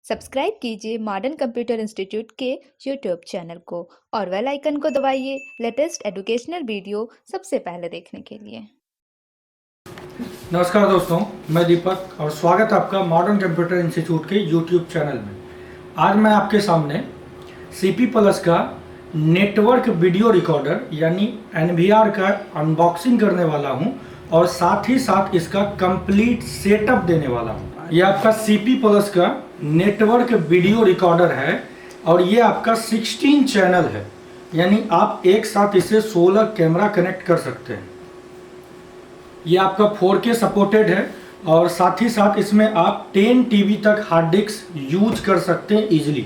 Subscribe कीजिए modern computer institute के YouTube channel को और बेल आइकन को दबाइए लेटेस्ट एजुकेशनल वीडियो सबसे पहले देखने के लिए। नमस्कार दोस्तों, मैं दीपक और स्वागत है आपका मॉडर्न कंप्यूटर इंस्टीट्यूट के यूट्यूब चैनल में। आज मैं आपके सामने सीपी प्लस का नेटवर्क वीडियो रिकॉर्डर यानी एनवीआर का अनबॉक्सिंग करने वाला हूं और साथ ही साथ इसका कंप्लीट सेटअप देने वाला हूं। यह आपका सीपी प्लस का नेटवर्क वीडियो रिकॉर्डर है और ये आपका 16 चैनल है, यानी आप एक साथ इसे 16 कैमरा कनेक्ट कर सकते हैं। ये आपका 4K सपोर्टेड है और साथ ही साथ इसमें आप 10 TB तक हार्ड डिस्क यूज कर सकते हैं इजीली।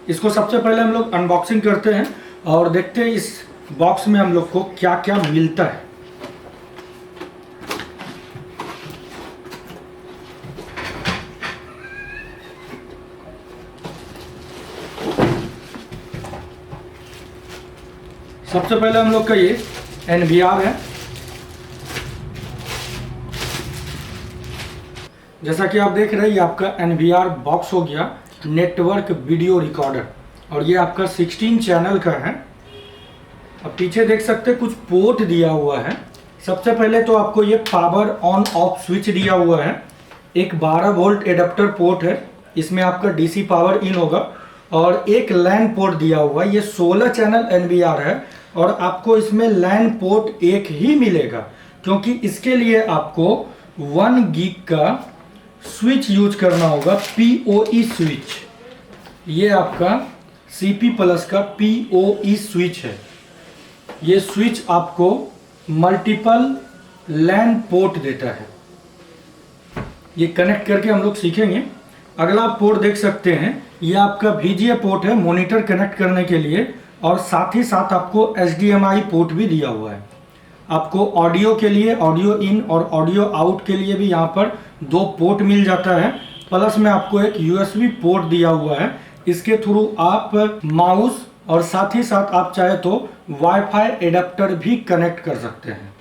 इसको सबसे पहले हम लोग अनबॉक्सिंग करते हैं और देखते हैं इस बॉक्स में हम लोग को क्या क्या मिलता है। सबसे पहले हम लोग का ये एनवीआर है। जैसा कि आप देख रहे हैं, ये आपका एनवीआर बॉक्स हो गया, नेटवर्क वीडियो रिकॉर्डर, और ये आपका 16 चैनल का है। अब पीछे देख सकते हैं कुछ पोर्ट दिया हुआ है। सबसे पहले तो आपको ये पावर ऑन ऑफ स्विच दिया हुआ है। एक 12 वोल्ट एडाप्टर पोर्ट है, इसमें आपका डीसी पावर इन होगा, और एक लैन पोर्ट दिया हुआ है। ये 16 चैनल एनवीआर है और आपको इसमें लैन पोर्ट एक ही मिलेगा, क्योंकि इसके लिए आपको 1 गीग का स्विच यूज करना होगा, PoE स्विच। ये आपका सीपी प्लस का PoE स्विच है। ये स्विच आपको मल्टीपल लैन पोर्ट देता है। ये कनेक्ट करके हम लोग सीखेंगे। अगला पोर्ट देख सकते हैं, ये आपका VGA पोर्ट है मॉनिटर कनेक्ट करने के लिए, और साथ ही साथ आपको HDMI पोर्ट भी दिया हुआ है। आपको ऑडियो के लिए ऑडियो इन और ऑडियो आउट के लिए भी यहाँ पर 2 पोर्ट मिल जाता है। प्लस में आपको एक USB पोर्ट दिया हुआ है, इसके थ्रू आप माउस और साथ ही साथ आप चाहे तो वाईफाई एडाप्टर भी कनेक्ट कर सकते हैं।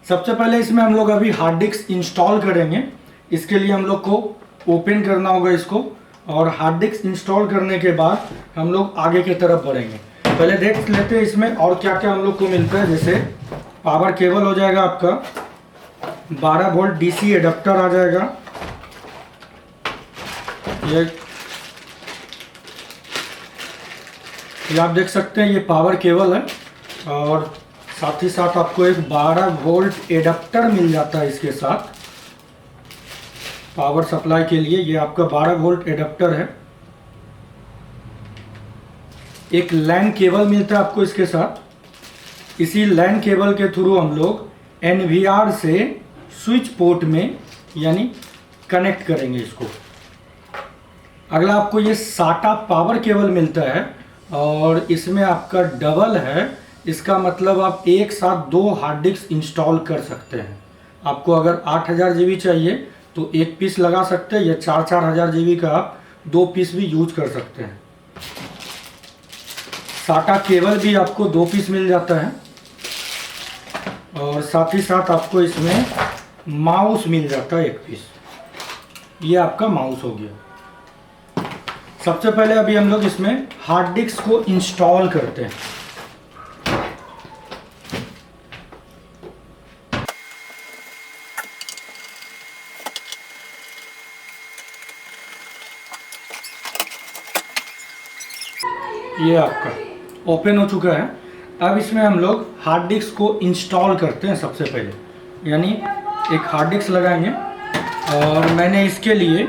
सबसे पहले इसमें हम लोग अभी हार्ड डिस्क इंस्टॉल करेंगे। इसके लिए हम लोग को ओपन करना होगा इसको, और हार्ड डिस्क इंस्टॉल करने के बाद हम लोग आगे की तरफ बढ़ेंगे। पहले देख लेते हैं इसमें और क्या क्या हम लोग को मिलता है। जैसे पावर केबल हो जाएगा आपका, 12 वोल्ट डीसी एडाप्टर आ जाएगा, ये आप देख सकते हैं ये पावर केबल है, और साथ ही साथ आपको एक 12 वोल्ट एडाप्टर मिल जाता है इसके साथ पावर सप्लाई के लिए। ये आपका 12 वोल्ट एडाप्टर है। एक लैन केबल मिलता है आपको इसके साथ। इसी लैन केबल के थ्रू हम लोग एनवीआर से स्विच पोर्ट में यानी कनेक्ट करेंगे इसको। अगला आपको ये SATA पावर केबल मिलता है, और इसमें आपका डबल है। इसका मतलब आप एक साथ 2 हार्ड डिस्क इंस्टॉल कर सकते हैं। आपको अगर 8000 GB चाहिए तो एक पीस लगा सकते हैं, या 4000 GB का आप 2 पीस भी यूज कर सकते हैं। SATA केबल भी आपको 2 पीस मिल जाता है, और साथ ही साथ आपको इसमें माउस मिल जाता है 1 पीस। ये आपका माउस हो गया। सबसे पहले अभी हम लोग इसमें हार्ड डिस्क को इंस्टॉल करते हैं। ये आपका ओपन हो चुका है। अब इसमें हम लोग हार्ड डिस्क को इंस्टॉल करते हैं। सबसे पहले यानी एक हार्ड डिस्क लगाएंगे, और मैंने इसके लिए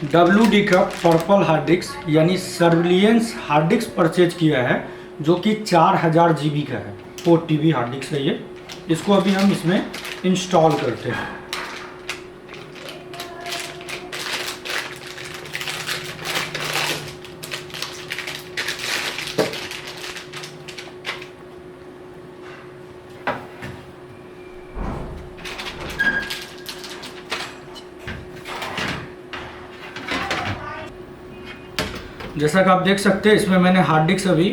WD का पर्पल हार्ड डिस्क यानी सर्विलियंस हार्ड डिस्क परचेज किया है, जो कि 4000 GB का है। 4 TB हार्ड डिस्क है ये। इसको अभी हम इसमें इंस्टॉल करते हैं। जैसा कि आप देख सकते हैं, इसमें मैंने हार्ड डिस्क अभी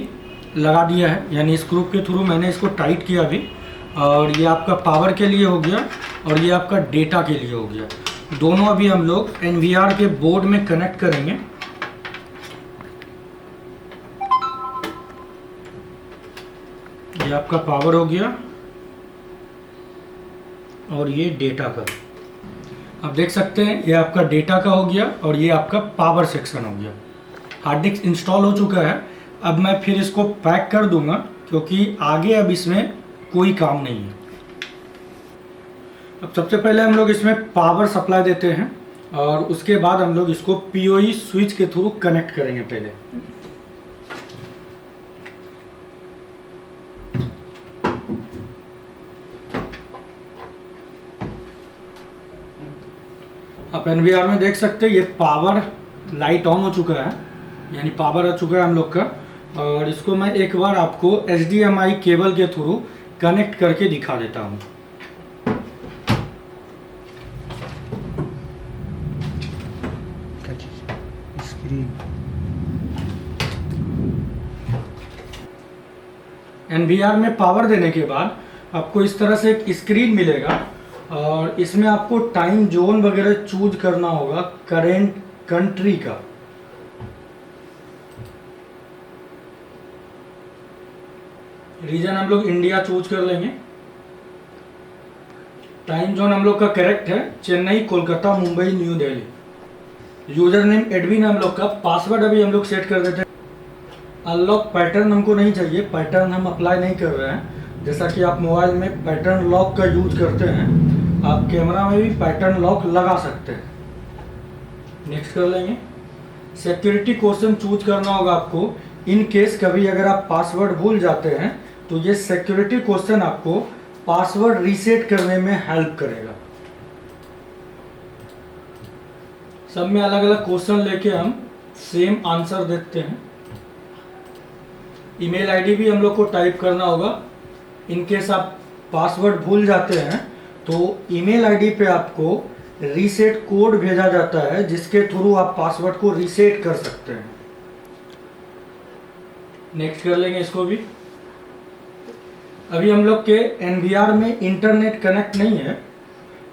लगा दिया है, यानी स्क्रू के थ्रू मैंने इसको टाइट किया अभी। और ये आपका पावर के लिए हो गया, और ये आपका डेटा के लिए हो गया। दोनों अभी हम लोग NVR के बोर्ड में कनेक्ट करेंगे। ये आपका पावर हो गया और ये डेटा का। आप देख सकते हैं ये आपका डेटा का हो गया और ये आपका पावर सेक्शन हो गया। हार्ड डिस्क इंस्टॉल हो चुका है। अब मैं फिर इसको पैक कर दूंगा क्योंकि आगे अब इसमें कोई काम नहीं है। अब सबसे पहले हम लोग इसमें पावर सप्लाई देते हैं और उसके बाद हम लोग इसको PoE स्विच के थ्रू कनेक्ट करेंगे। पहले आप NVR में देख सकते हैं ये पावर लाइट ऑन हो चुका है, यानी पावर आ चुका है हम लोग का। और इसको मैं एक बार आपको HDMI केबल के थ्रू कनेक्ट करके दिखा देता हूँ। NVR में पावर देने के बाद आपको इस तरह से एक स्क्रीन मिलेगा और इसमें आपको टाइम जोन वगैरह चूज करना होगा करेंट कंट्री का। रीजन हम लोग इंडिया चूज कर लेंगे। टाइम जोन हम लोग का करेक्ट है, Chennai, Kolkata, Mumbai, new Delhi. User name admin हम लोग का। पासवर्ड अभी हम लोग सेट कर देते हैं। अनलॉक पैटर्न हमको नहीं चाहिए, पैटर्न हम अप्लाई नहीं कर रहे हैं। जैसा कि आप मोबाइल में पैटर्न लॉक का यूज करते हैं, आप कैमरा में भी पैटर्न लॉक लगा सकते हैं। नेक्स्ट कर लेंगे। सिक्योरिटी क्वेश्चन चूज करना होगा आपको। इन केस कभी अगर आप पासवर्ड भूल जाते हैं तो ये सिक्योरिटी क्वेश्चन आपको पासवर्ड रीसेट करने में हेल्प करेगा। सब में अलग अलग क्वेश्चन लेके हम सेम आंसर देते हैं। ईमेल आईडी भी हम लोग को टाइप करना होगा। इन केस आप पासवर्ड भूल जाते हैं तो ईमेल आईडी पे आपको रीसेट कोड भेजा जाता है जिसके थ्रू आप पासवर्ड को रीसेट कर सकते हैं। नेक्स्ट कर लेंगे इसको भी। अभी हम लोग के NVR में इंटरनेट कनेक्ट नहीं है।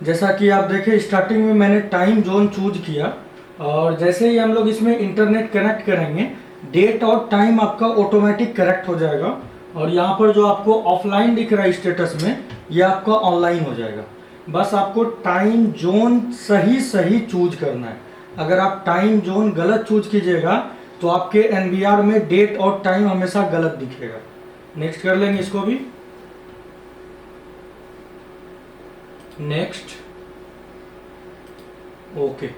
जैसा कि आप देखें स्टार्टिंग में मैंने टाइम जोन चूज किया और जैसे ही हम लोग इसमें इंटरनेट कनेक्ट करेंगे डेट और टाइम आपका ऑटोमेटिक करेक्ट हो जाएगा और यहाँ पर जो आपको ऑफलाइन दिख रहा है स्टेटस में ये आपका ऑनलाइन हो जाएगा। बस आपको टाइम जोन सही चूज करना है। अगर आप टाइम जोन गलत चूज कीजिएगा तो आपके NVR में डेट और टाइम हमेशा गलत दिखेगा। नेक्स्ट कर लेंगे इसको भी। Next, okay.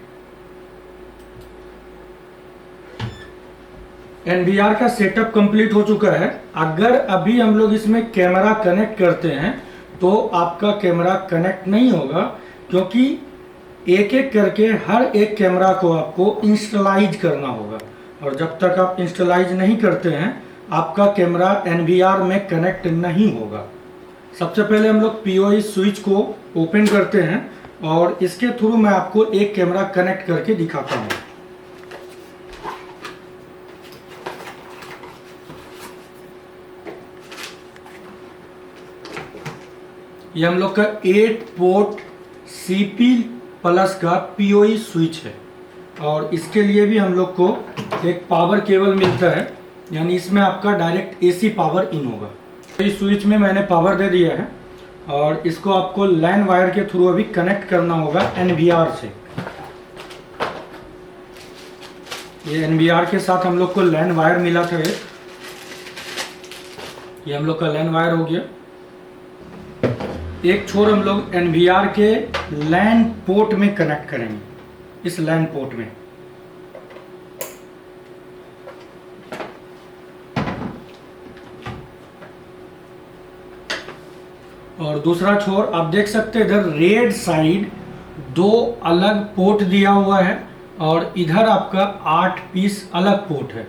NVR का सेटअप कंप्लीट हो चुका है। अगर अभी हम लोग इसमें कैमरा कनेक्ट करते हैं तो आपका कैमरा कनेक्ट नहीं होगा क्योंकि एक एक करके हर एक कैमरा को आपको इंस्टॉलाइज करना होगा और जब तक आप इंस्टॉलाइज नहीं करते हैं आपका कैमरा NVR में कनेक्ट नहीं होगा। सबसे पहले हम लोग PoE स्विच को ओपन करते हैं और इसके थ्रू मैं आपको एक कैमरा कनेक्ट करके दिखाता हूँ। ये हम लोग का 8 पोर्ट CP प्लस का PoE स्विच है और इसके लिए भी हम लोग को एक पावर केबल मिलता है, यानी इसमें आपका डायरेक्ट AC पावर इन होगा। इस स्विच में मैंने पावर दे दिया है और इसको आपको लैन वायर के थ्रू अभी कनेक्ट करना होगा NVR से। ये NVR के साथ हम लोग को लैन वायर मिला था। ये हम लोग का लैन वायर हो गया। एक छोर हम लोग NVR के लैन पोर्ट में कनेक्ट करेंगे, इस लैन पोर्ट में। और दूसरा छोर आप देख सकते हैं इधर रेड साइड 2 अलग पोर्ट दिया हुआ है और इधर आपका 8 पीस अलग पोर्ट है।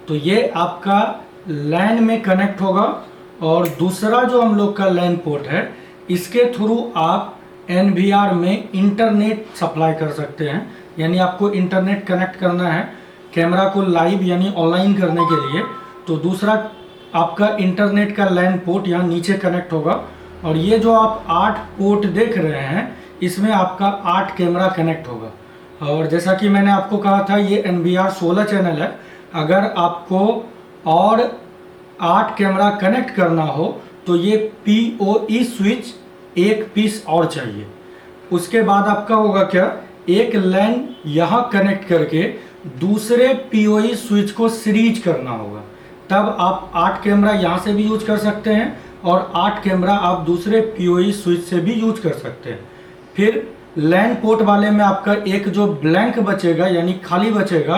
तो ये आपका लैन में कनेक्ट होगा और दूसरा जो हम लोग का लैन पोर्ट है इसके थ्रू आप NVR में इंटरनेट सप्लाई कर सकते हैं। यानी आपको इंटरनेट कनेक्ट करना है कैमरा को लाइव यानी ऑनलाइन करने के लिए, तो दूसरा आपका इंटरनेट का लैन पोर्ट यहाँ नीचे कनेक्ट होगा और ये जो आप 8 पोर्ट देख रहे हैं इसमें आपका 8 कैमरा कनेक्ट होगा। और जैसा कि मैंने आपको कहा था, ये NVR 16 चैनल है। अगर आपको और 8 कैमरा कनेक्ट करना हो तो ये PoE स्विच एक पीस और चाहिए। उसके बाद आपका होगा क्या, एक लैन यहाँ कनेक्ट करके दूसरे PoE स्विच को सीरीज करना होगा। तब आप 8 कैमरा यहाँ से भी यूज कर सकते हैं और 8 कैमरा आप दूसरे PoE स्विच से भी यूज कर सकते हैं। फिर लैन पोर्ट वाले में आपका एक जो ब्लैंक बचेगा यानी खाली बचेगा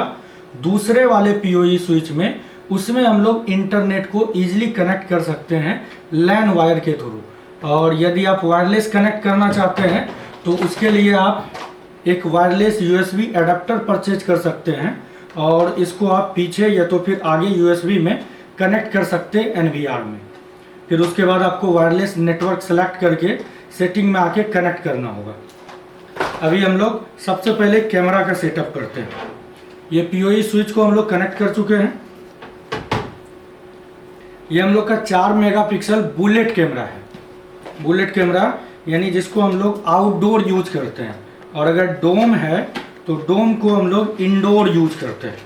दूसरे वाले PoE स्विच में, उसमें हम लोग इंटरनेट को इजीली कनेक्ट कर सकते हैं लैन वायर के थ्रू। और यदि आप वायरलेस कनेक्ट करना चाहते हैं तो उसके लिए आप एक वायरलेस USB एडाप्टर परचेज कर सकते हैं और इसको आप पीछे या तो फिर आगे USB में कनेक्ट कर सकते हैं NVR में। फिर उसके बाद आपको वायरलेस नेटवर्क सेलेक्ट करके सेटिंग में आके कनेक्ट करना होगा। अभी हम लोग सबसे पहले कैमरा का सेटअप करते हैं। ये PoE स्विच को हम लोग कनेक्ट कर चुके हैं। ये हम लोग का 4 मेगापिक्सल बुलेट कैमरा है। बुलेट कैमरा यानी जिसको हम लोग आउटडोर यूज करते हैं, और अगर डोम है तो डोम को हम लोग इंडोर यूज करते हैं।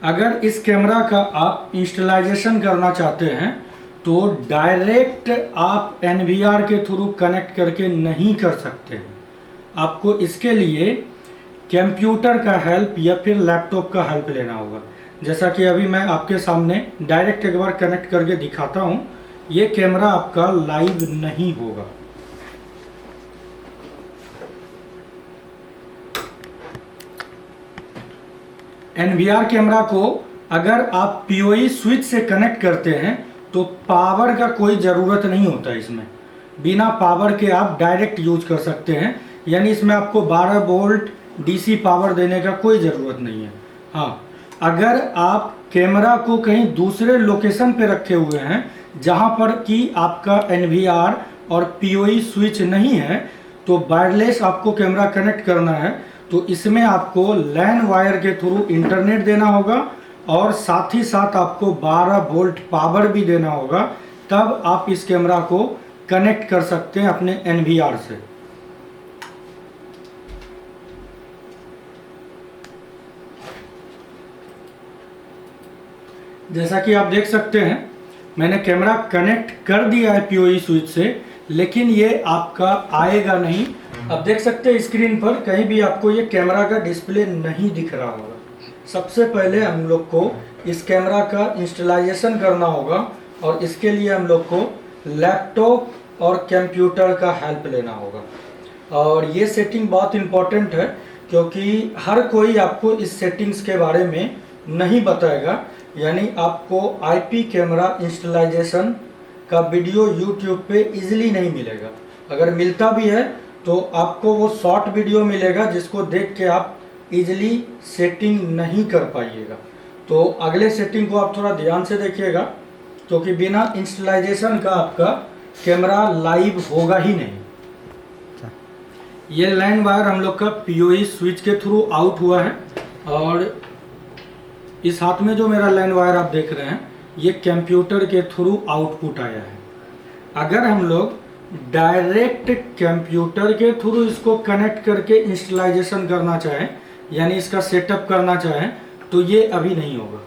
अगर इस कैमरा का आप इंस्टॉलाइजेशन करना चाहते हैं तो डायरेक्ट आप NVR के थ्रू कनेक्ट करके नहीं कर सकते हैं। आपको इसके लिए कंप्यूटर का हेल्प या फिर लैपटॉप का हेल्प लेना होगा। जैसा कि अभी मैं आपके सामने डायरेक्ट एक बार कनेक्ट करके दिखाता हूं। ये कैमरा आपका लाइव नहीं होगा। NVR कैमरा को अगर आप PoE स्विच से कनेक्ट करते हैं तो पावर का कोई ज़रूरत नहीं होता। इसमें बिना पावर के आप डायरेक्ट यूज कर सकते हैं, यानी इसमें आपको 12 वोल्ट DC पावर देने का कोई ज़रूरत नहीं है। हाँ, अगर आप कैमरा को कहीं दूसरे लोकेशन पे रखे हुए हैं जहाँ पर कि आपका NVR और PoE स्विच नहीं है, तो वायरलेस आपको कैमरा कनेक्ट करना है तो इसमें आपको लैन वायर के थ्रू इंटरनेट देना होगा और साथ ही साथ आपको 12 वोल्ट पावर भी देना होगा। तब आप इस कैमरा को कनेक्ट कर सकते हैं अपने NVR से। जैसा कि आप देख सकते हैं, मैंने कैमरा कनेक्ट कर दिया है PoE स्विच से, लेकिन ये आपका आएगा नहीं। अब देख सकते हैं स्क्रीन पर कहीं भी आपको ये कैमरा का डिस्प्ले नहीं दिख रहा होगा। सबसे पहले हम लोग को इस कैमरा का इंस्टॉलाइजेशन करना होगा और इसके लिए हम लोग को लैपटॉप और कंप्यूटर का हेल्प लेना होगा। और ये सेटिंग बहुत इम्पोर्टेंट है क्योंकि हर कोई आपको इस सेटिंग्स के बारे में नहीं बताएगा। यानी आपको IP कैमरा इंस्टॉलाइजेशन का वीडियो YouTube पे इजीली नहीं मिलेगा। अगर मिलता भी है तो आपको वो शॉर्ट वीडियो मिलेगा जिसको देख के आप इजीली सेटिंग नहीं कर पाइएगा। तो अगले सेटिंग को आप थोड़ा ध्यान से देखिएगा क्योंकि बिना इंस्टॉलाइजेशन का आपका कैमरा लाइव होगा ही नहीं। ये लाइन वायर हम लोग का PoE स्विच के थ्रू आउट हुआ है और इस हाथ में जो मेरा लाइन वायर आप देख रहे हैं ये कंप्यूटर के थ्रू आउटपुट आया है। अगर हम लोग डायरेक्ट कंप्यूटर के थ्रू इसको कनेक्ट करके इंस्टॉलाइजेशन करना चाहें यानी इसका सेटअप करना चाहें तो ये अभी नहीं होगा।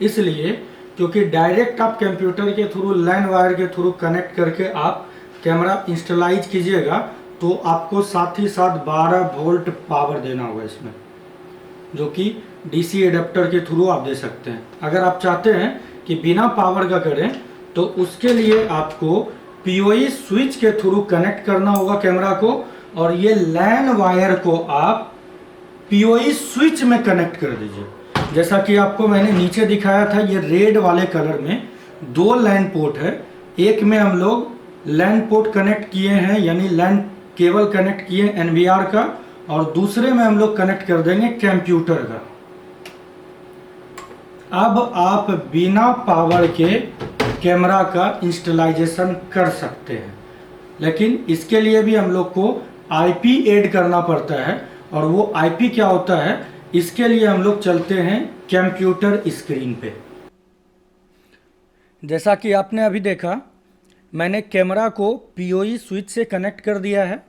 इसलिए क्योंकि डायरेक्ट आप कंप्यूटर के थ्रू लाइन वायर के थ्रू कनेक्ट करके आप कैमरा इंस्टॉलाइज कीजिएगा तो आपको साथ ही साथ 12 वोल्ट पावर देना होगा इसमें, जो कि DC एडाप्टर के थ्रू आप दे सकते हैं। अगर आप चाहते हैं कि बिना पावर का करें तो उसके लिए आपको PoE स्विच के थ्रू कनेक्ट करना होगा कैमरा को और ये लैन वायर को आप PoE स्विच में कनेक्ट कर दीजिए। जैसा कि आपको मैंने नीचे दिखाया था, ये रेड वाले कलर में 2 लैन पोर्ट है। एक में हम लोग लैन पोर्ट कनेक्ट किए हैं यानी लैन केबल कनेक्ट किए NVR का, और दूसरे में हम लोग कनेक्ट कर देंगे कंप्यूटर का। अब आप बिना पावर के कैमरा का इंस्टॉलाइजेशन कर सकते हैं, लेकिन इसके लिए भी हम लोग को IP ऐड करना पड़ता है। और वो IP क्या होता है, इसके लिए हम लोग चलते हैं कंप्यूटर स्क्रीन पे। जैसा कि आपने अभी देखा, मैंने कैमरा को पीओई स्विच से कनेक्ट कर दिया है।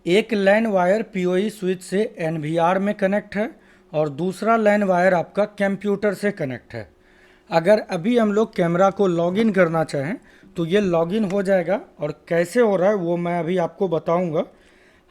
एक लैन वायर पीओई स्विच से एनवीआर में कनेक्ट है और दूसरा लैन वायर आपका कंप्यूटर से कनेक्ट है। अगर अभी हम लोग कैमरा को लॉगिन करना चाहें तो ये लॉगिन हो जाएगा, और कैसे हो रहा है वो मैं अभी आपको बताऊंगा।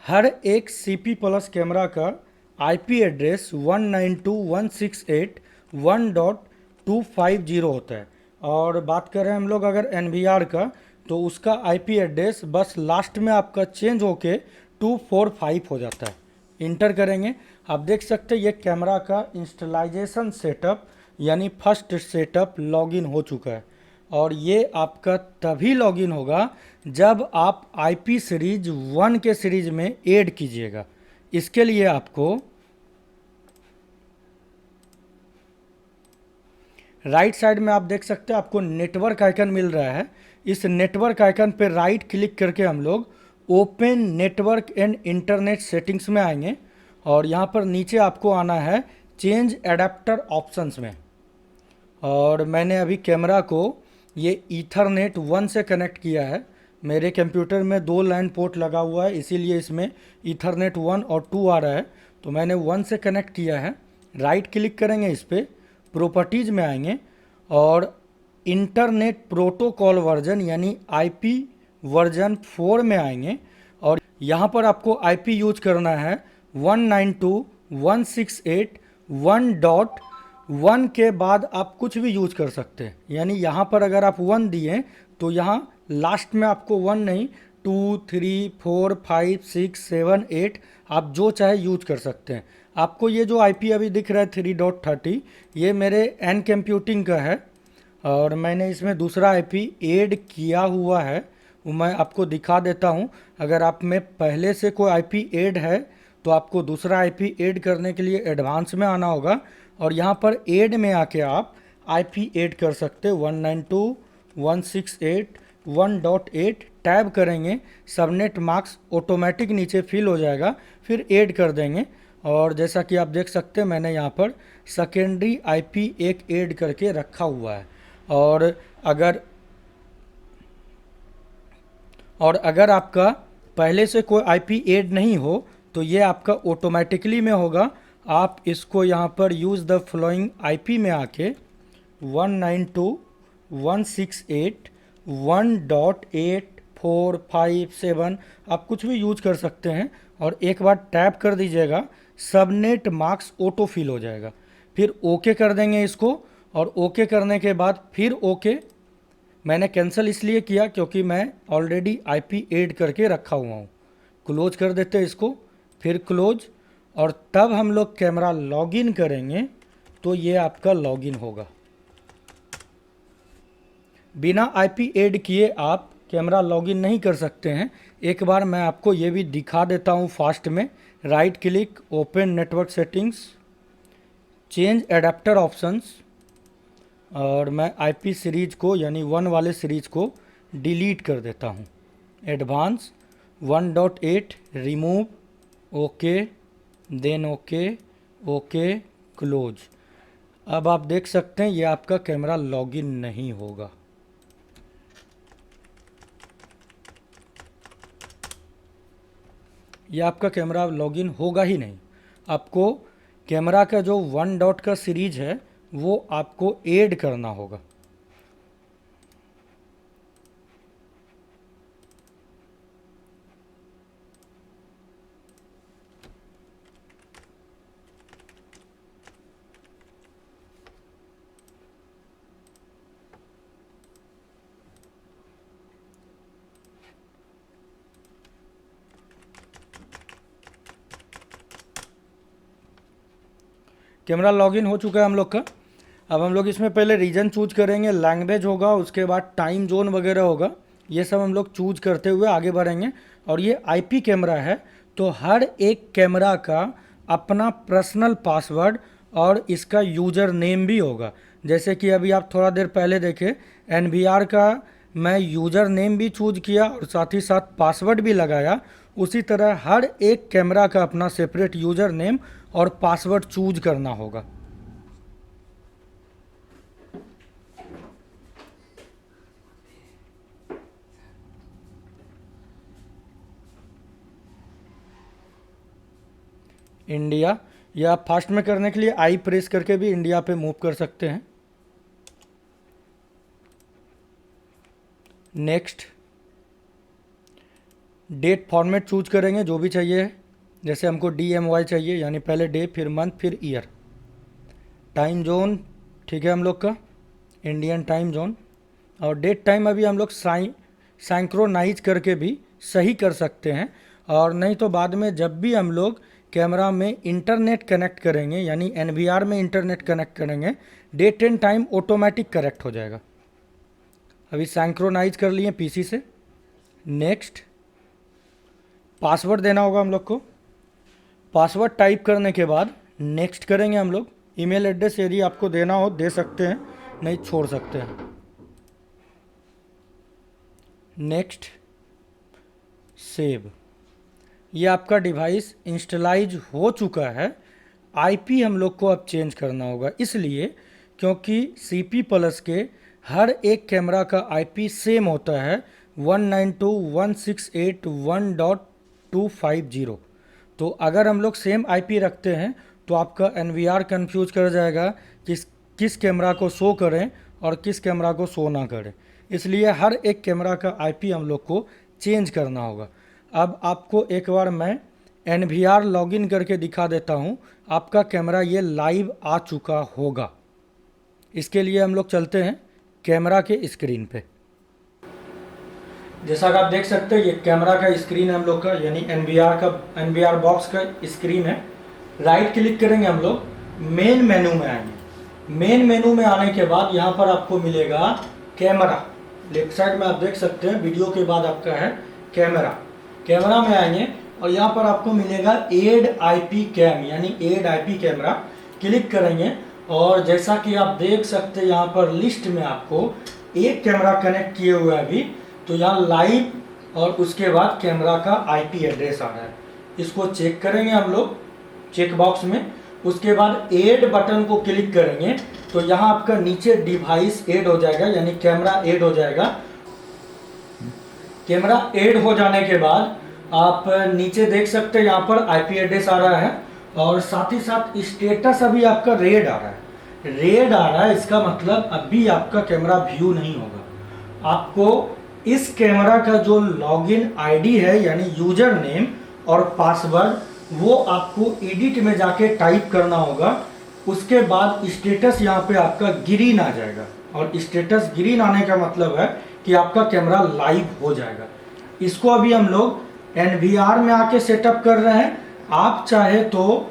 हर एक सीपी प्लस कैमरा का आईपी एड्रेस 192.168.1.250 होता है, और बात करें हम लोग अगर एनवीआर का, तो उसका आईपी एड्रेस बस लास्ट में आपका चेंज होके 245 हो जाता है। इंटर करेंगे, आप देख सकते हैं ये कैमरा का इंस्टॉलाइजेशन सेटअप यानी फर्स्ट सेटअप लॉगिन हो चुका है। और ये आपका तभी लॉगिन होगा जब आप आईपी सीरीज 1 के सीरीज में ऐड कीजिएगा। इसके लिए आपको राइट साइड में आप देख सकते हैं आपको नेटवर्क आइकन मिल रहा है। इस नेटवर्क आइकन पर राइट क्लिक करके हम लोग open network and internet settings में आएंगे, और यहाँ पर नीचे आपको आना है चेंज एडाप्टर ऑप्शंस में। और मैंने अभी कैमरा को ये ईथरनेट 1 से कनेक्ट किया है। मेरे कंप्यूटर में 2 लाइन पोर्ट लगा हुआ है, इसीलिए इसमें ईथरनेट 1 और 2 आ रहा है, तो मैंने 1 से कनेक्ट किया है। राइट क्लिक करेंगे, इस पर प्रॉपर्टीज़ में आएंगे और इंटरनेट प्रोटोकॉल वर्जन यानी आईपी वर्जन 4 में आएंगे, और यहाँ पर आपको आईपी यूज करना है 192.168.1.1 के बाद आप कुछ भी यूज कर सकते हैं। यानी यहाँ पर अगर आप 1 दिए तो यहाँ लास्ट में आपको 1 नहीं 2, 3, 4, 5, 6, 7, 8 आप जो चाहे यूज कर सकते हैं। आपको ये जो आईपी अभी दिख रहा है 3.30, ये मेरे एन कंप्यूटिंग का है, और मैंने इसमें दूसरा आईपी ऐड किया हुआ है, वो मैं आपको दिखा देता हूँ। अगर आप में पहले से कोई आईपी ऐड है तो आपको दूसरा आईपी ऐड करने के लिए एडवांस में आना होगा, और यहाँ पर ऐड में आके आप आईपी ऐड कर सकते हैं 192.168.1.8 टैब करेंगे, सबनेट मार्क्स ऑटोमेटिक नीचे फिल हो जाएगा, फिर ऐड कर देंगे। और जैसा कि आप देख सकते हैं मैंने यहाँ पर सेकेंडरी आईपी एक ऐड करके रखा हुआ है। और अगर आपका पहले से कोई आईपी ऐड नहीं हो तो ये आपका ऑटोमेटिकली में होगा। आप इसको यहाँ पर यूज़ द फॉलोइंग आईपी में आके 192.168.1.845 आप कुछ भी यूज कर सकते हैं, और एक बार टैप कर दीजिएगा, सबनेट मार्क्स ऑटो फिल हो जाएगा। फिर ओके कर देंगे इसको, और ओके करने के बाद फिर ओके। मैंने कैंसिल इसलिए किया क्योंकि मैं ऑलरेडी आईपी ऐड करके रखा हुआ हूँ। क्लोज कर देते हैं इसको, फिर क्लोज, और तब हम लोग कैमरा लॉगिन करेंगे तो ये आपका लॉगिन होगा। बिना आईपी ऐड किए आप कैमरा लॉगिन नहीं कर सकते हैं। एक बार मैं आपको ये भी दिखा देता हूँ फास्ट में। Right click, open network settings, change adapter options, और मैं आईपी सीरीज को यानी 1 वाले सीरीज को डिलीट कर देता हूँ। Advance 1.8 remove, okay, then okay, okay, close. अब आप देख सकते हैं ये आपका कैमरा लॉगिन नहीं होगा। ये आपका कैमरा लॉगिन होगा ही नहीं। आपको कैमरा का जो 1 डॉट का सीरीज है वो आपको ऐड करना होगा। कैमरा लॉगिन हो चुका है हम लोग का। अब हम लोग इसमें पहले रीजन चूज करेंगे, लैंग्वेज होगा, उसके बाद टाइम जोन वगैरह होगा। ये सब हम लोग चूज करते हुए आगे बढ़ेंगे। और ये आईपी कैमरा है तो हर एक कैमरा का अपना पर्सनल पासवर्ड और इसका यूज़र नेम भी होगा। जैसे कि अभी आप थोड़ा देर पहले देखे एनवीआर का मैं यूज़र नेम भी चूज किया और साथ ही साथ पासवर्ड भी लगाया। उसी तरह हर एक कैमरा का अपना सेपरेट यूज़र नेम और पासवर्ड चूज करना होगा। इंडिया, या आप फास्ट में करने के लिए आई प्रेस करके भी इंडिया पे मूव कर सकते हैं। नेक्स्ट, डेट फॉर्मेट चूज करेंगे जो भी चाहिए है, जैसे हमको DMY चाहिए, यानी पहले डे फिर मंथ फिर ईयर। टाइम जोन ठीक है हम लोग का इंडियन टाइम जोन, और डेट टाइम अभी हम लोग सैंक्रोनाइज करके भी सही कर सकते हैं, और नहीं तो बाद में जब भी हम लोग कैमरा में इंटरनेट कनेक्ट करेंगे, यानी NVR में इंटरनेट कनेक्ट करेंगे, date and time automatic correct हो जाएगा। अभी सैंक्रोनाइज कर लिए PC से। नेक्स्ट, पासवर्ड देना होगा हम लोग को। पासवर्ड टाइप करने के बाद नेक्स्ट करेंगे हम लोग। ईमेल एड्रेस यदि आपको देना हो दे सकते हैं, नहीं छोड़ सकते हैं। Next, save. ये आपका डिवाइस इंस्टलाइज हो चुका है। IP हम लोग को अब चेंज करना होगा, इसलिए क्योंकि CP प्लस के हर एक कैमरा का IP सेम होता है 192.168.1.250। तो अगर हम लोग सेम IP रखते हैं तो आपका NVR कंफ्यूज कर जाएगा किस कैमरा को शो करें और किस कैमरा को शो ना करें, इसलिए हर एक कैमरा का IP हम लोग को चेंज करना होगा। अब आपको एक बार मैं NVR लॉगिन करके दिखा देता हूँ। आपका कैमरा ये लाइव आ चुका होगा। इसके लिए हम लोग चलते हैं कैमरा के स्क्रीन पे। जैसा कि आप देख सकते हैं ये कैमरा का स्क्रीन है हम लोग का, यानी NVR बॉक्स का स्क्रीन है। राइट क्लिक करेंगे हम लोग, मेन मेनू में आएंगे। मेन मेनू में आने के बाद यहाँ पर आपको मिलेगा कैमरा। लेफ्ट साइड में आप देख सकते हैं वीडियो के बाद आपका है कैमरा। कैमरा में आएंगे और यहाँ पर आपको मिलेगा एड IP कैम, यानी एड IP कैमरा। क्लिक करेंगे और जैसा कि आप देख सकते हैं यहाँ पर लिस्ट में आपको एक कैमरा कनेक्ट किए हुए है अभी, तो यहाँ लाइव और उसके बाद कैमरा का IP एड्रेस आ रहा है। इसको चेक करेंगे हम लोग चेक बॉक्स में। उसके बाद एड बटन को क्लिक करेंगे तो यहाँ आपका नीचे डिवाइस ऐड हो जाएगा, यानी कैमरा ऐड हो जाएगा। कैमरा ऐड हो जाने के बाद आप नीचे देख सकते हैं यहाँ पर IP एड्रेस आ रहा है, और साथ ही साथ स्टेटस अभी आपका रेड आ रहा है। रेड आ रहा है, इसका मतलब अभी आपका कैमरा व्यू नहीं होगा। आपको इस कैमरा का जो लॉगिन ID है, यानी यूजर नेम और पासवर्ड, वो आपको एडिट में जाके टाइप करना होगा। उसके बाद स्टेटस यहाँ पे आपका ग्रीन आ जाएगा, और स्टेटस ग्रीन आने का मतलब है कि आपका कैमरा लाइव हो जाएगा। इसको अभी हम लोग NVR में आके सेटअप कर रहे हैं। आप चाहे तो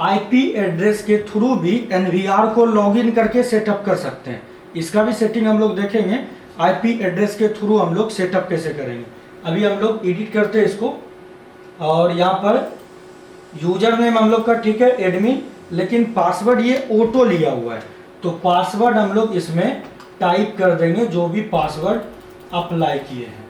IP एड्रेस के थ्रू भी NVR को लॉगिन करके सेटअप कर सकते हैं। इसका भी सेटिंग हम लोग देखेंगे, IP एड्रेस के थ्रू हम लोग सेटअप कैसे करेंगे। अभी हम लोग एडिट करते हैं इसको, और यहाँ पर यूजर नेम हम लोग का ठीक है एडमिन, लेकिन पासवर्ड ये ऑटो लिया हुआ है, तो पासवर्ड हम लोग इसमें टाइप कर देंगे जो भी पासवर्ड अप्लाई किए हैं।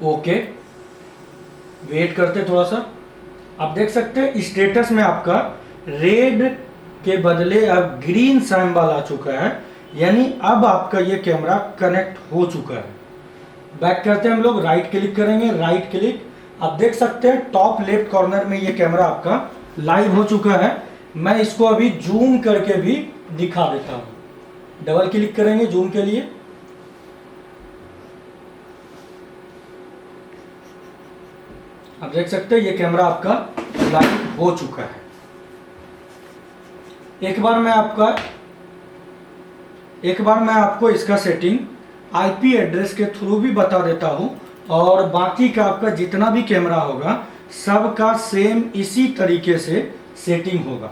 ओके, वेट करते थोड़ा सा। आप देख सकते हैं स्टेटस में आपका रेड के बदले अब ग्रीन सिंबल आ चुका है, यानी अब आपका ये कैमरा कनेक्ट हो चुका है। बैक करते हैं हम लोग, राइट क्लिक करेंगे। राइट क्लिक, आप देख सकते हैं टॉप लेफ्ट कॉर्नर में ये कैमरा आपका लाइव हो चुका है। मैं इसको अभी जूम करके भी दिखा देता हूं। डबल क्लिक करेंगे जूम के लिए। आप देख सकते हैं ये कैमरा आपका लाइव हो चुका है। एक बार मैं आपको इसका सेटिंग IP एड्रेस के थ्रू भी बता देता हूं, और बाकी का आपका जितना भी कैमरा होगा सबका सेम इसी तरीके से सेटिंग होगा।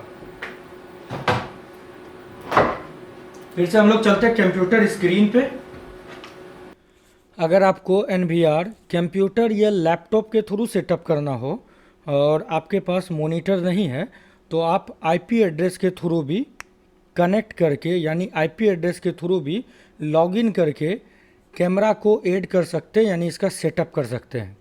फिर से हम लोग चलते हैं कंप्यूटर स्क्रीन पे। अगर आपको NVR कंप्यूटर या लैपटॉप के थ्रू सेटअप करना हो और आपके पास मॉनिटर नहीं है, तो आप IP एड्रेस के थ्रू भी कनेक्ट करके, यानी IP एड्रेस के थ्रू भी लॉगिन करके कैमरा को ऐड कर सकते हैं, यानी इसका सेटअप कर सकते हैं।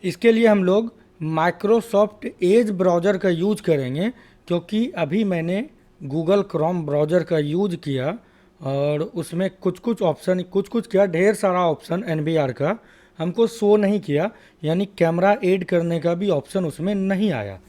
इसके लिए हम लोग माइक्रोसॉफ्ट एज ब्राउज़र का यूज करेंगे, क्योंकि अभी मैंने गूगल क्रोम ब्राउज़र का यूज किया और उसमें कुछ कुछ ऑप्शन, कुछ कुछ क्या, ढेर सारा ऑप्शन NVR का हमको शो नहीं किया, यानी कैमरा ऐड करने का भी ऑप्शन उसमें नहीं आया।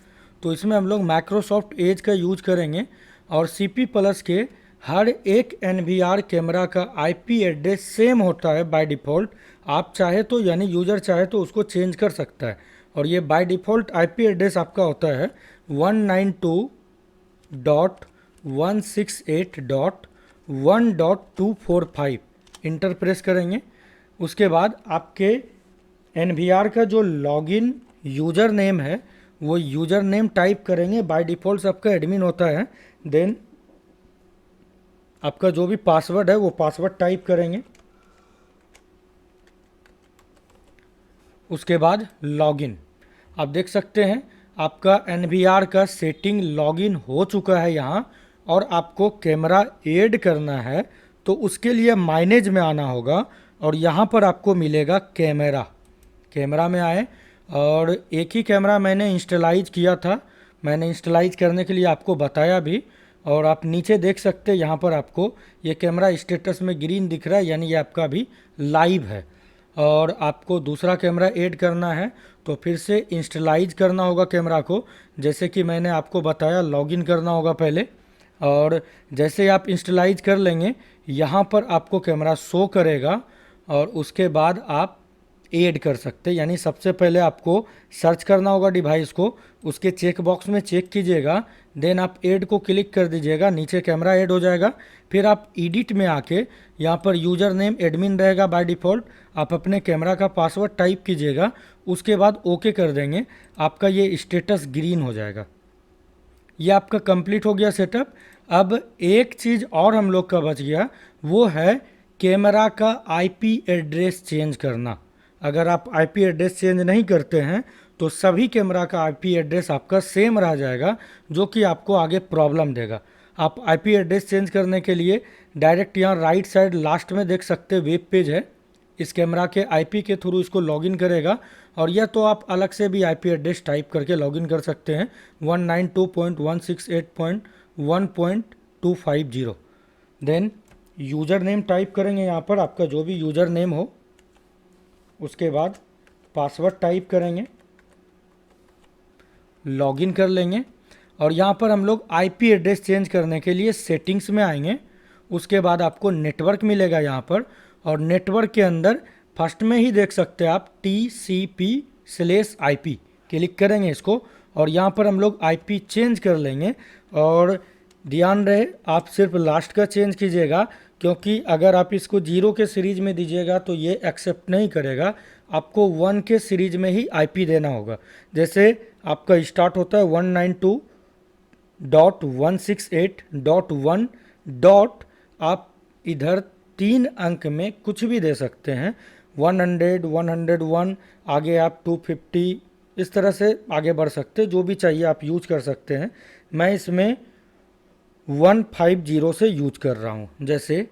तो इसमें हम लोग माइक्रोसॉफ्ट एज का यूज करेंगे और CP प्लस के हर एक NVR कैमरा का IP एड्रेस सेम होता है बाय डिफ़ॉल्ट। आप चाहे तो, यानी यूज़र चाहे तो उसको चेंज कर सकता है। और ये बाय डिफ़ॉल्ट IP एड्रेस आपका होता है 192.168.1.245। इंटर प्रेस करेंगे। उसके बाद आपके NVR का जो लॉगिन यूज़र नेम है वो यूज़र नेम टाइप करेंगे। बाय डिफ़ॉल्ट सबका एडमिन होता है। देन आपका जो भी पासवर्ड है वो पासवर्ड टाइप करेंगे। उसके बाद लॉगिन। आप देख सकते हैं आपका NVR का सेटिंग लॉगिन हो चुका है यहाँ, और आपको कैमरा ऐड करना है तो उसके लिए माइनेज में आना होगा और यहाँ पर आपको मिलेगा कैमरा। कैमरा में आए और एक ही कैमरा मैंने इंस्टलाइज किया था, मैंने इंस्टलाइज करने के लिए आपको बताया भी। और आप नीचे देख सकते हैं यहाँ पर आपको ये कैमरा स्टेटस में ग्रीन दिख रहा है, यानी ये आपका भी लाइव है। और आपको दूसरा कैमरा ऐड करना है तो फिर से इंस्टलाइज करना होगा कैमरा को, जैसे कि मैंने आपको बताया, लॉगिन करना होगा पहले। और जैसे आप इंस्टलाइज कर लेंगे यहाँ पर आपको कैमरा शो करेगा और उसके बाद आप ऐड कर सकते हैं। यानी सबसे पहले आपको सर्च करना होगा डिवाइस को, उसके चेक बॉक्स में चेक कीजिएगा, देन आप ऐड को क्लिक कर दीजिएगा, नीचे कैमरा ऐड हो जाएगा। फिर आप एडिट में आके यहाँ पर यूज़र नेम एडमिन रहेगा बाय डिफ़ॉल्ट, आप अपने कैमरा का पासवर्ड टाइप कीजिएगा, उसके बाद ओके कर देंगे, आपका ये स्टेटस ग्रीन हो जाएगा। ये आपका कंप्लीट हो गया सेटअप। अब एक चीज़ और हम लोग का बच गया, वो है कैमरा का IP एड्रेस चेंज करना। अगर आप IP एड्रेस चेंज नहीं करते हैं तो सभी कैमरा का IP एड्रेस आपका सेम रह जाएगा, जो कि आपको आगे प्रॉब्लम देगा। आप IP एड्रेस चेंज करने के लिए डायरेक्ट यहाँ राइट साइड लास्ट में देख सकते हैं वेब पेज है, इस कैमरा के IP के थ्रू इसको लॉगिन करेगा। और यह तो आप अलग से भी IP एड्रेस टाइप करके लॉगिन कर सकते हैं 192.168.1.250। देन यूज़र नेम टाइप करेंगे यहाँ पर, आपका जो भी यूज़र नेम हो, उसके बाद पासवर्ड टाइप करेंगे, लॉगिन कर लेंगे। और यहाँ पर हम लोग IP एड्रेस चेंज करने के लिए सेटिंग्स में आएंगे। उसके बाद आपको नेटवर्क मिलेगा यहाँ पर, और नेटवर्क के अंदर फर्स्ट में ही देख सकते हैं आप TCP/IP क्लिक करेंगे इसको, और यहाँ पर हम लोग IP चेंज कर लेंगे। और ध्यान रहे आप सिर्फ लास्ट का चेंज कीजिएगा, क्योंकि अगर आप इसको 0 के सीरीज में दीजिएगा तो ये एक्सेप्ट नहीं करेगा, आपको 1 के सीरीज में ही IP देना होगा। जैसे आपका स्टार्ट होता है 192.168.1. आप इधर 3 अंक में कुछ भी दे सकते हैं, 100, 101, आगे आप 250, इस तरह से आगे बढ़ सकते हैं, जो भी चाहिए आप यूज कर सकते हैं। मैं इसमें 150 से यूज कर रहा हूँ, जैसे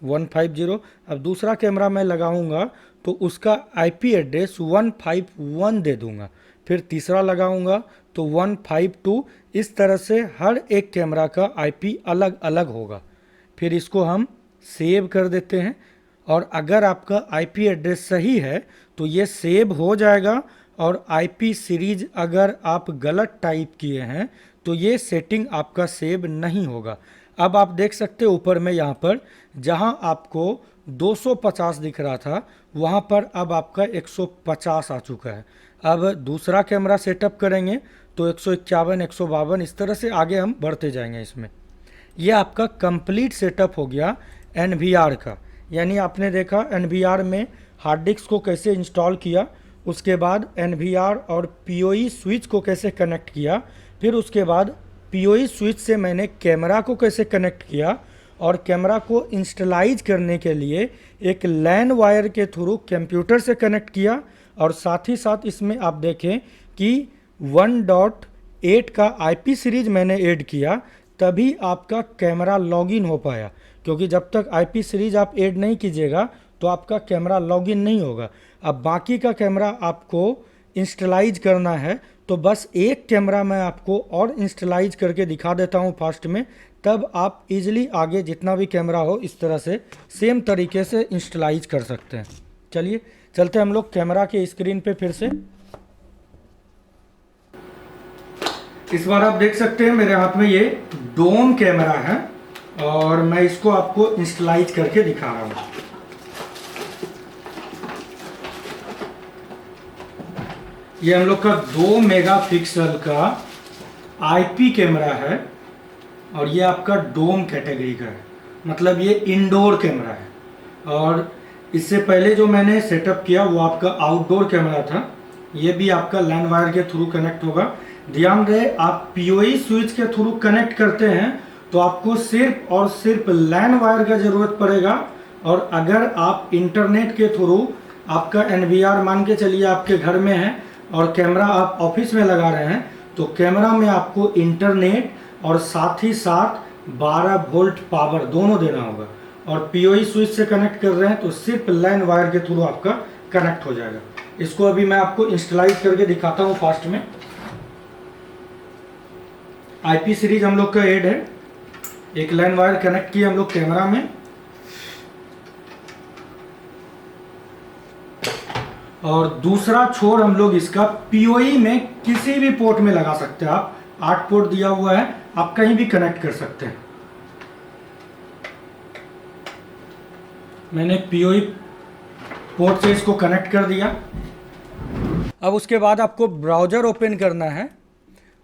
150। अब दूसरा कैमरा मैं लगाऊंगा तो उसका IP एड्रेस 151 दे दूंगा, फिर तीसरा लगाऊंगा तो 152। इस तरह से हर एक कैमरा का IP अलग अलग होगा। फिर इसको हम सेव कर देते हैं, और अगर आपका IP एड्रेस सही है तो ये सेव हो जाएगा। और IP सीरीज अगर आप गलत टाइप किए हैं तो ये सेटिंग आपका सेव नहीं होगा। अब आप देख सकते हैं ऊपर में यहाँ पर जहाँ आपको 250 दिख रहा था, वहाँ पर अब आपका 150 आ चुका है। अब दूसरा कैमरा सेटअप करेंगे तो 151, 152, इस तरह से आगे हम बढ़ते जाएंगे इसमें। यह आपका कंप्लीट सेटअप हो गया NVR का। यानी आपने देखा NVR में हार्ड डिस्क को कैसे इंस्टॉल किया, उसके बाद NVR और PoE स्विच को कैसे कनेक्ट किया, फिर उसके बाद PoE स्विच से मैंने कैमरा को कैसे कनेक्ट किया, और कैमरा को इंस्टलाइज करने के लिए एक LAN वायर के थ्रू कंप्यूटर से कनेक्ट किया। और साथ ही साथ इसमें आप देखें कि 1.8 का IP सीरीज मैंने ऐड किया, तभी आपका कैमरा लॉगिन हो पाया, क्योंकि जब तक IP सीरीज आप ऐड नहीं कीजिएगा तो आपका कैमरा लॉगिन नहीं होगा। अब बाकी का कैमरा आपको इंस्टलाइज करना है तो बस एक कैमरा मैं आपको और इंस्टलाइज करके दिखा देता हूँ फास्ट में, तब आप इजीली आगे जितना भी कैमरा हो इस तरह से सेम तरीके से इंस्टलाइज कर सकते हैं। चलिए चलते हम लोग कैमरा के स्क्रीन पे फिर से। इस बार आप देख सकते हैं मेरे हाथ में ये डोम कैमरा है और मैं इसको आपको इंस्टलाइज करके दिखा रहा हूँ। ये हम लोग का 2 मेगापिक्सल का आईपी कैमरा है और ये आपका डोम कैटेगरी का है, मतलब ये इंडोर कैमरा है। और इससे पहले जो मैंने सेटअप किया वो आपका आउटडोर कैमरा था, ये भी आपका लैन वायर के थ्रू कनेक्ट होगा। ध्यान रहे, आप पीओई स्विच के थ्रू कनेक्ट करते हैं तो आपको सिर्फ और सिर्फ लैन वायर का ज़रूरत पड़ेगा। और अगर आप इंटरनेट के थ्रू आपका एनवीआर मान के चलिए आपके घर में है और कैमरा आप ऑफिस में लगा रहे हैं, तो कैमरा में आपको इंटरनेट और साथ ही साथ 12 वोल्ट पावर दोनों देना होगा। और पीओई स्विच से कनेक्ट कर रहे हैं तो सिर्फ लैन वायर के थ्रू आपका कनेक्ट हो जाएगा। इसको अभी मैं आपको इंस्टलाइज करके दिखाता हूँ फास्ट में। आईपी सीरीज हम लोग का एड है, एक लैन वायर कनेक्ट किया हम लोग कैमरा में और दूसरा छोर हम लोग इसका पीओई में किसी भी पोर्ट में लगा सकते हैं। आप 8 पोर्ट दिया हुआ है, आप कहीं भी कनेक्ट कर सकते हैं। मैंने पीओई पोर्ट से इसको कनेक्ट कर दिया। अब उसके बाद आपको ब्राउज़र ओपन करना है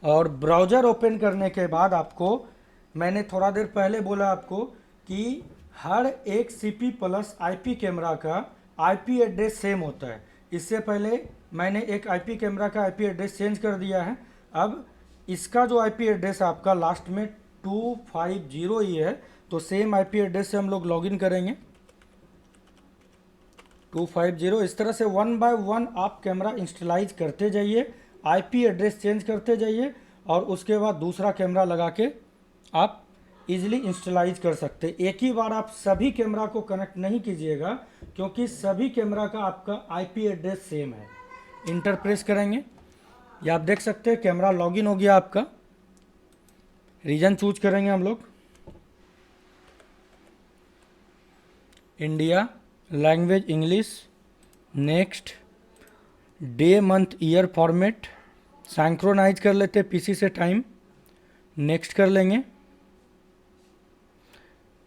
और ब्राउज़र ओपन करने के बाद आपको, मैंने थोड़ा देर पहले बोला आपको कि हर एक सीपी प्लस आईपी कैमरा का आईपी एड्रेस सेम होता है। इससे पहले मैंने एक आईपी कैमरा का आईपी एड्रेस चेंज कर दिया है। अब इसका जो आईपी एड्रेस है आपका लास्ट में 250 ही है, तो सेम आईपी एड्रेस से हम लोग लॉगिन करेंगे 250। इस तरह से 1 बाय 1 आप कैमरा इंस्टलाइज करते जाइए, आईपी एड्रेस चेंज करते जाइए और उसके बाद दूसरा कैमरा लगा के आप इजीली इंस्टलाइज कर सकते। एक ही बार आप सभी कैमरा को कनेक्ट नहीं कीजिएगा क्योंकि सभी कैमरा का आपका आईपी एड्रेस सेम है। इंटर प्रेस करेंगे, ये आप देख सकते हैं कैमरा लॉगिन हो गया आपका। रीजन चूज करेंगे हम लोग, India, language English, next, day month year format, synchronise कर लेते हैं पीसी से टाइम, नेक्स्ट कर लेंगे।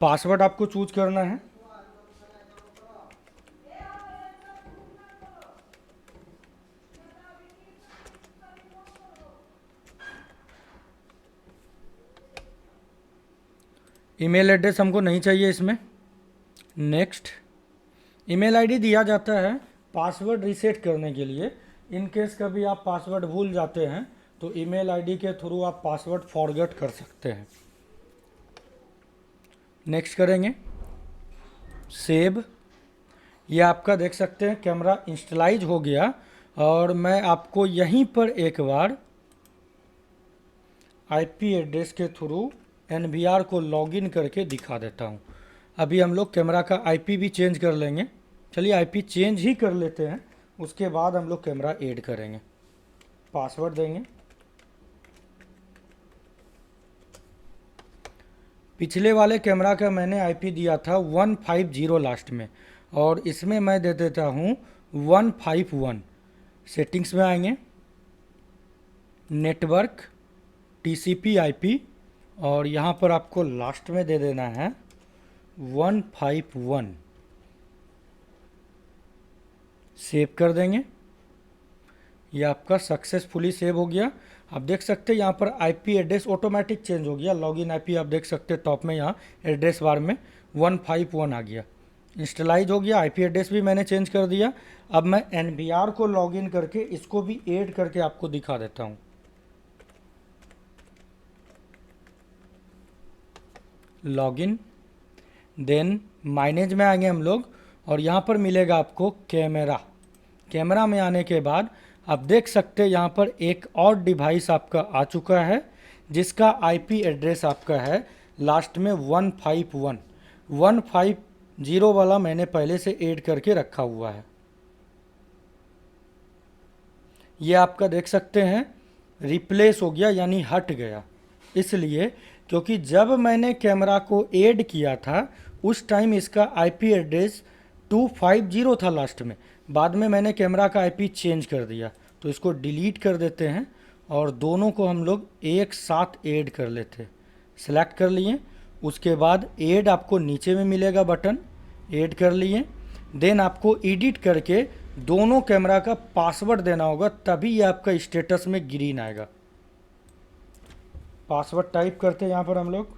पासवर्ड आपको चूज करना है, ईमेल एड्रेस हमको नहीं चाहिए इसमें, नेक्स्ट। ईमेल आईडी दिया जाता है पासवर्ड रीसेट करने के लिए। इन केस कभी आप पासवर्ड भूल जाते हैं तो ईमेल आईडी के थ्रू आप पासवर्ड फॉरगेट कर सकते हैं। नेक्स्ट करेंगे, सेव। ये आपका देख सकते हैं कैमरा इंस्टलाइज हो गया और मैं आपको यहीं पर एक बार आईपी एड्रेस के थ्रू एनवीआर को लॉगिन करके दिखा देता हूँ। अभी हम लोग कैमरा का आईपी भी चेंज कर लेंगे। चलिए आईपी चेंज ही कर लेते हैं, उसके बाद हम लोग कैमरा ऐड करेंगे। पासवर्ड देंगे, पिछले वाले कैमरा का मैंने आईपी दिया था 150 लास्ट में और इसमें मैं दे देता हूँ 151। सेटिंग्स में आएंगे, नेटवर्क, टीसीपी आईपी और यहाँ पर आपको लास्ट में दे देना है 151। सेव कर देंगे, ये आपका सक्सेसफुली सेव हो गया। आप देख सकते हैं यहाँ पर आईपी एड्रेस ऑटोमेटिक चेंज हो गया। लॉगिन आईपी आप देख सकते हैं टॉप में, यहाँ एड्रेस बार में 151 आ गया, इंस्टलाइज हो गया। आईपी एड्रेस भी मैंने चेंज कर दिया। अब मैं एनवीआर को लॉगिन करके इसको भी ऐड करके आपको दिखा देता हूँ। लॉगिन, देन माइनेज में आएंगे हम लोग और यहाँ पर मिलेगा आपको कैमरा। कैमरा में आने के बाद आप देख सकते हैं यहाँ पर एक और डिवाइस आपका आ चुका है जिसका आईपी एड्रेस आपका है लास्ट में 151। 150 वाला मैंने पहले से ऐड करके रखा हुआ है। ये आपका देख सकते हैं रिप्लेस हो गया यानी हट गया। इसलिए क्योंकि जब मैंने कैमरा को ऐड किया था उस टाइम इसका आईपी एड्रेस 250 था लास्ट में। बाद में मैंने कैमरा का आईपी चेंज कर दिया, तो इसको डिलीट कर देते हैं और दोनों को हम लोग एक साथ ऐड कर लेते हैं। सेलेक्ट कर लिए, उसके बाद ऐड आपको नीचे में मिलेगा बटन, ऐड कर लिए। देन आपको एडिट करके दोनों कैमरा का पासवर्ड देना होगा, तभी ये आपका स्टेटस में ग्रीन आएगा। पासवर्ड टाइप करते हैं यहाँ पर हम लोग,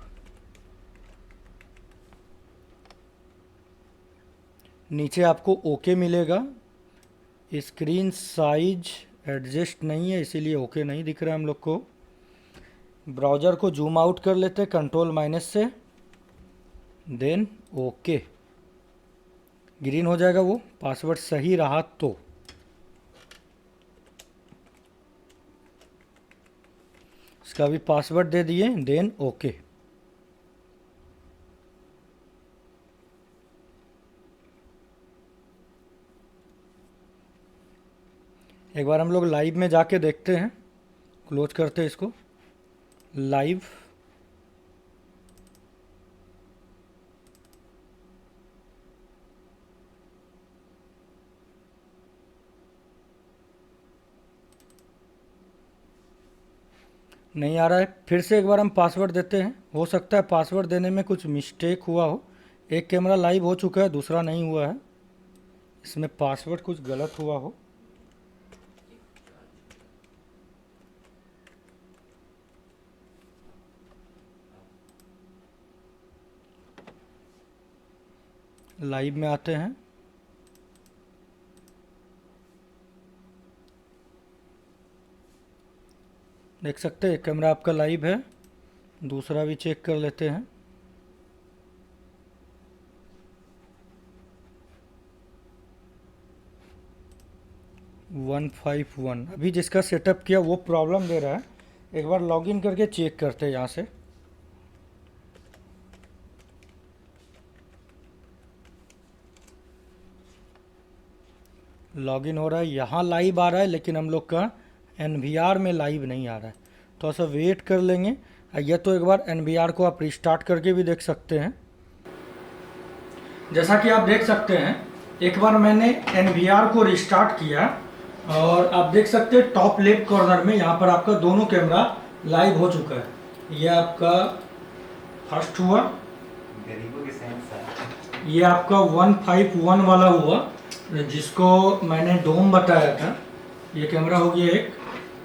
नीचे आपको ओके मिलेगा। स्क्रीन साइज एडजस्ट नहीं है इसीलिए ओके नहीं दिख रहा है हम लोग को। ब्राउज़र को जूम आउट कर लेते हैं कंट्रोल माइनस से, देन ओके, ग्रीन हो जाएगा वो पासवर्ड सही रहा तो। इसका भी पासवर्ड दे दिए, देन ओके। एक बार हम लोग लाइव में जाके देखते हैं, क्लोज करते हैं इसको। लाइव नहीं आ रहा है, फिर से एक बार हम पासवर्ड देते हैं। हो सकता है पासवर्ड देने में कुछ मिस्टेक हुआ हो। एक कैमरा लाइव हो चुका है, दूसरा नहीं हुआ है, इसमें पासवर्ड कुछ गलत हुआ हो। लाइव में आते हैं, देख सकते हैं कैमरा आपका लाइव है। दूसरा भी चेक कर लेते हैं। वन 151 अभी जिसका सेटअप किया वो प्रॉब्लम दे रहा है। एक बार लॉगिन करके चेक करते हैं यहाँ से। लॉगिन हो रहा है, यहाँ लाइव आ रहा है, लेकिन हम लोग का NVR में लाइव नहीं आ रहा है। तो ऐसा वेट कर लेंगे। या तो एक बार NVR को आप रिस्टार्ट करके भी देख सकते हैं। जैसा कि आप देख सकते हैं, एक बार मैंने NVR को रिस्टार्ट किया और आप देख सकते हैं टॉप लेफ्ट कॉर्नर में यहाँ पर आपका दोनों कैमरा लाइव हो चुका है। ये आपका फर्स्ट हुआ, ये आपका 151 वाला हुआ जिसको मैंने डोम बताया था, ये कैमरा हो गया एक।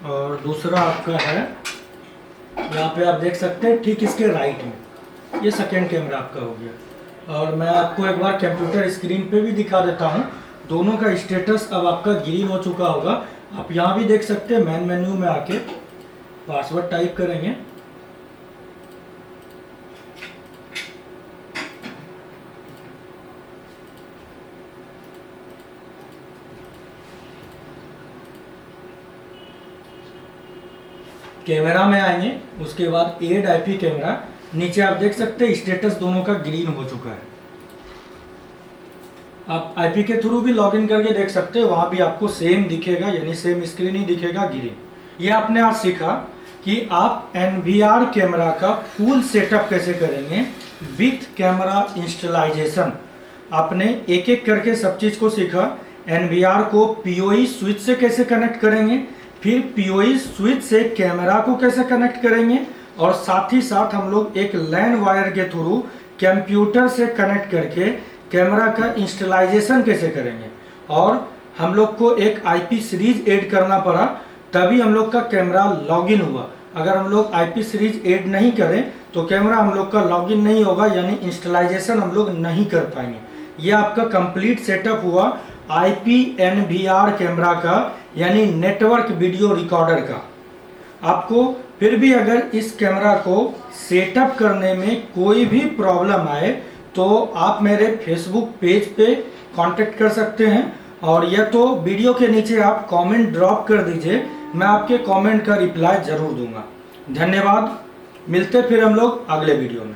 और दूसरा आपका है यहाँ पे आप देख सकते हैं ठीक इसके राइट में, ये सेकेंड कैमरा आपका हो गया। और मैं आपको एक बार कंप्यूटर स्क्रीन पे भी दिखा देता हूँ, दोनों का स्टेटस अब आपका ग्रीन हो चुका होगा। आप यहाँ भी देख सकते हैं, मेन मेन्यू में आके पासवर्ड टाइप करेंगे, कैमरा में आएंगे, उसके बाद एड आईपी कैमरा, नीचे आप देख सकते हैं स्टेटस दोनों का ग्रीन हो चुका है। आप आईपी के थ्रू भी लॉगिन करके देख सकते हैं, वहां भी आपको सेम दिखेगा, यानी सेम स्क्रीन ही दिखेगा ग्रीन। ये आपने आज सीखा कि आप NVR कैमरा का फुल सेटअप कैसे करेंगे विथ कैमरा इंस्टॉलाइजेशन। आपने एक एक करके सब चीज को सीखा। NVR को PoE स्विच से कैसे कनेक्ट करेंगे, फिर PoE स्विच से कैमरा को कैसे कनेक्ट करेंगे, और साथ ही साथ हम लोग एक लैन वायर के थ्रू कंप्यूटर से कनेक्ट करके कैमरा का इंस्टॉलाइजेशन कैसे करेंगे। और हम लोग को एक IP सीरीज ऐड करना पड़ा, तभी हम लोग का कैमरा लॉगिन हुआ। अगर हम लोग IP सीरीज ऐड नहीं करें तो कैमरा हम लोग का लॉगिन नहीं होगा, यानी इंस्टॉलाइजेशन हम लोग नहीं कर पाएंगे। ये आपका कंप्लीट सेटअप हुआ IP NVR कैमरा का, यानी नेटवर्क वीडियो रिकॉर्डर का। आपको फिर भी अगर इस कैमरा को सेटअप करने में कोई भी प्रॉब्लम आए तो आप मेरे फेसबुक पेज पे कांटेक्ट कर सकते हैं, और या तो वीडियो के नीचे आप कमेंट ड्रॉप कर दीजिए, मैं आपके कमेंट का रिप्लाई जरूर दूंगा। धन्यवाद, मिलते फिर हम लोग अगले वीडियो में।